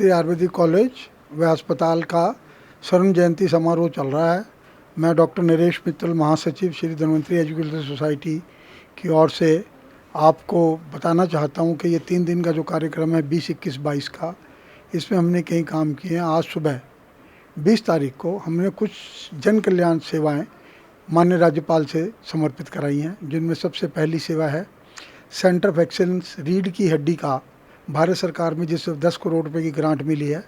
Dhanvantari Ayurvedic college व अस्पताल का स्वर्ण जयंती समारोह चल रहा है। मैं डॉक्टर नरेश मित्तल, महासचिव श्री धन्वंतरी एजुकेशनल सोसाइटी की ओर से आपको बताना चाहता हूं कि ये 3 दिन का जो कार्यक्रम है 20, 21, 22 का, इसमें हमने कई काम किए हैं। आज सुबह 20 तारीख को हमने कुछ जन कल्याण सेवाएं माननीय राज्यपाल से समर्पित कराई हैं, जिनमें सबसे पहली सेवा है सेंटर ऑफ एक्सेलेंस रीढ़ की हड्डी का भारत सरकार में जिससे 10 करोड़ रुपए की ग्रांट मिली है।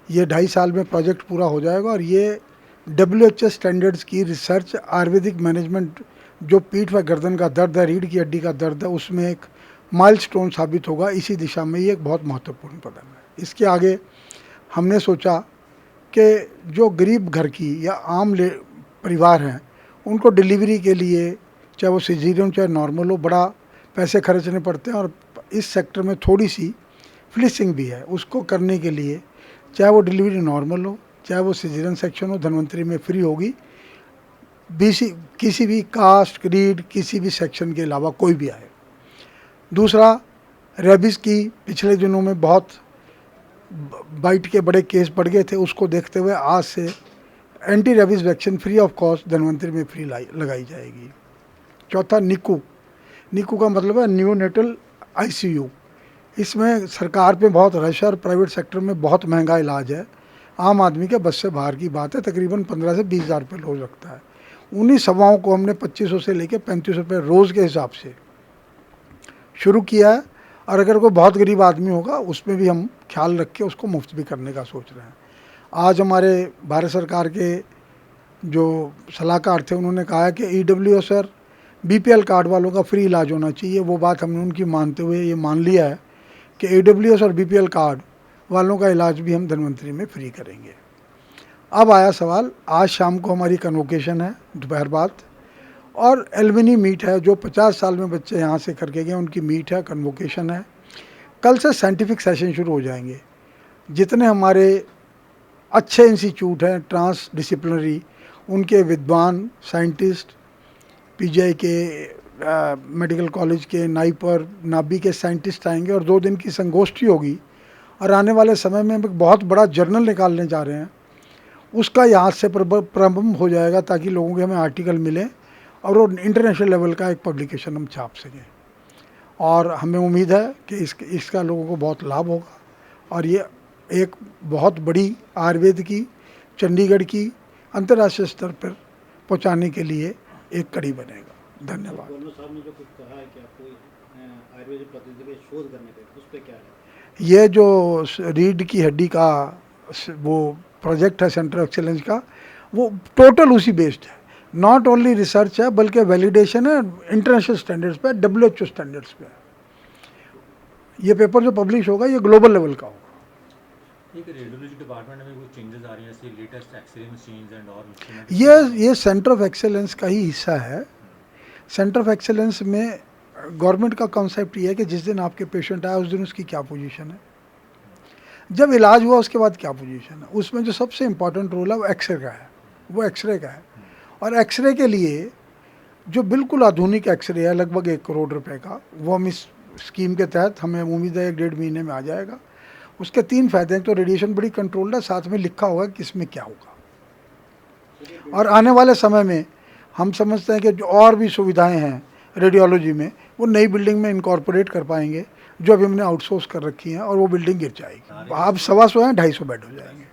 ये 2.5 साल में प्रोजेक्ट पूरा हो जाएगा और ये WHO स्टैंडर्ड्स की रिसर्च आयुर्वेदिक मैनेजमेंट जो पीठ व गर्दन का दर्द है, रीढ़ की हड्डी का दर्द है, उसमें एक माइलस्टोन साबित होगा। इसी दिशा में ये एक बहुत महत्वपूर्ण कदम है। इसके आगे हमने सोचा कि जो गरीब घर की या आम परिवार हैं उनको डिलीवरी के लिए, चाहे वो सिजेरियन चाहे नॉर्मल हो, बड़ा पैसे खर्चने पड़ते हैं और इस सेक्टर में थोड़ी सी फ्लिसिंग भी है। उसको करने के लिए चाहे वो डिलीवरी नॉर्मल हो चाहे वो सिजेरियन सेक्शन हो, धन्वंतरी में फ्री होगी। किसी भी कास्ट, क्रीड, किसी भी सेक्शन के अलावा कोई भी आए। दूसरा, रेबीज़ की पिछले दिनों में बहुत बाइट के बड़े केस बढ़ गए थे, उसको देखते हुए आज से anti rabies vaccine free of cost Dhanvantari में फ्री लगाई जाएगी। चौथा, निकू का मतलब है न्यूनेटल ICU। इसमें सरकार पे बहुत रश है और प्राइवेट सेक्टर में बहुत महंगा इलाज है। आम आदमी के बस से बाहर की बात है, तकरीबन 15 से 20 हज़ार रुपये रोज़ लगता है। उन्हीं सेवाओं को हमने 2500 से लेकर 3500 रुपये रोज़ के हिसाब से शुरू किया है और अगर कोई बहुत गरीब आदमी होगा उसमें भी हम ख्याल रख के उसको मुफ्त भी करने का सोच रहे हैं। आज हमारे भारत सरकार के जो सलाहकार थे उन्होंने कहा है कि EWS और BPL कार्ड वालों का फ्री इलाज होना चाहिए। वो बात हमने उनकी मानते हुए ये मान लिया है कि EWS और BPL कार्ड वालों का इलाज भी हम धन्वंतरी में फ्री करेंगे। अब आया सवाल, आज शाम को हमारी कन्वोकेशन है दोपहर बाद और एल्युमिनी मीट है। जो 50 साल में बच्चे यहाँ से करके गए उनकी मीट है, कन्वोकेशन है। कल से साइंटिफिक सेशन शुरू हो जाएंगे। जितने हमारे अच्छे इंस्टीट्यूट हैं ट्रांस डिसिप्लिनरी, उनके विद्वान साइंटिस्ट, PGI के मेडिकल कॉलेज के, नाभी के साइंटिस्ट आएंगे और 2 दिन की संगोष्ठी होगी और आने वाले समय में हम एक बहुत बड़ा जर्नल निकालने जा रहे हैं। उसका यहाँ से प्रारंभ हो जाएगा ताकि लोगों के हमें आर्टिकल मिले और वो इंटरनेशनल लेवल का एक पब्लिकेशन हम छाप सकें। और हमें उम्मीद है कि इसका लोगों को बहुत लाभ होगा और ये एक बहुत बड़ी आयुर्वेद की, चंडीगढ़ की अंतर्राष्ट्रीय स्तर पर पहुँचाने के लिए एक कड़ी बनेगा। धन्यवाद। साहब ने जो कुछ कहा है कि आपको आयुर्वेदिक पद्धति पे शोध करने पे, उस पे क्या है? ये जो रीढ़ की हड्डी का वो प्रोजेक्ट है सेंटर ऑफ एक्सेलेंस का, वो टोटल उसी बेस्ड है। नॉट ओनली रिसर्च है बल्कि वैलिडेशन है इंटरनेशनल स्टैंडर्ड्स पे, WHO स्टैंडर्ड्स पे। ये पेपर जो पब्लिश होगा ये ग्लोबल लेवल का होगा। रेडियोलॉजी डिपार्टमेंट में कुछ चेंजेस आ रही हैं, जैसे लेटेस्ट एक्सरे मशीन्स एंड और ये सेंटर ऑफ एक्सेलेंस का ही हिस्सा है। सेंटर ऑफ एक्सेलेंस में गवर्नमेंट का कॉन्सेप्ट ये है कि जिस दिन आपके पेशेंट आया उस दिन उसकी क्या पोजीशन है, जब इलाज हुआ उसके बाद क्या पोजीशन है। उसमें जो सबसे इम्पॉर्टेंट रोल है वो एक्सरे का है, और एक्सरे के लिए जो बिल्कुल आधुनिक एक्सरे है लगभग 1 करोड़ रुपए का, वो हम इस स्कीम के तहत हमें उम्मीद है 1-1.5 महीने में आ जाएगा। उसके 3 फायदे हैं। तो रेडिएशन बड़ी कंट्रोल्ड है, साथ में लिखा होगा कि इसमें क्या होगा। और आने वाले समय में हम समझते हैं कि जो और भी सुविधाएं हैं रेडियोलॉजी में वो नई बिल्डिंग में इनकॉर्पोरेट कर पाएंगे, जो अभी हमने आउटसोर्स कर रखी हैं, और वो बिल्डिंग गिर जाएगी। आप 125 हैं, 250 बेड हो जाएंगे।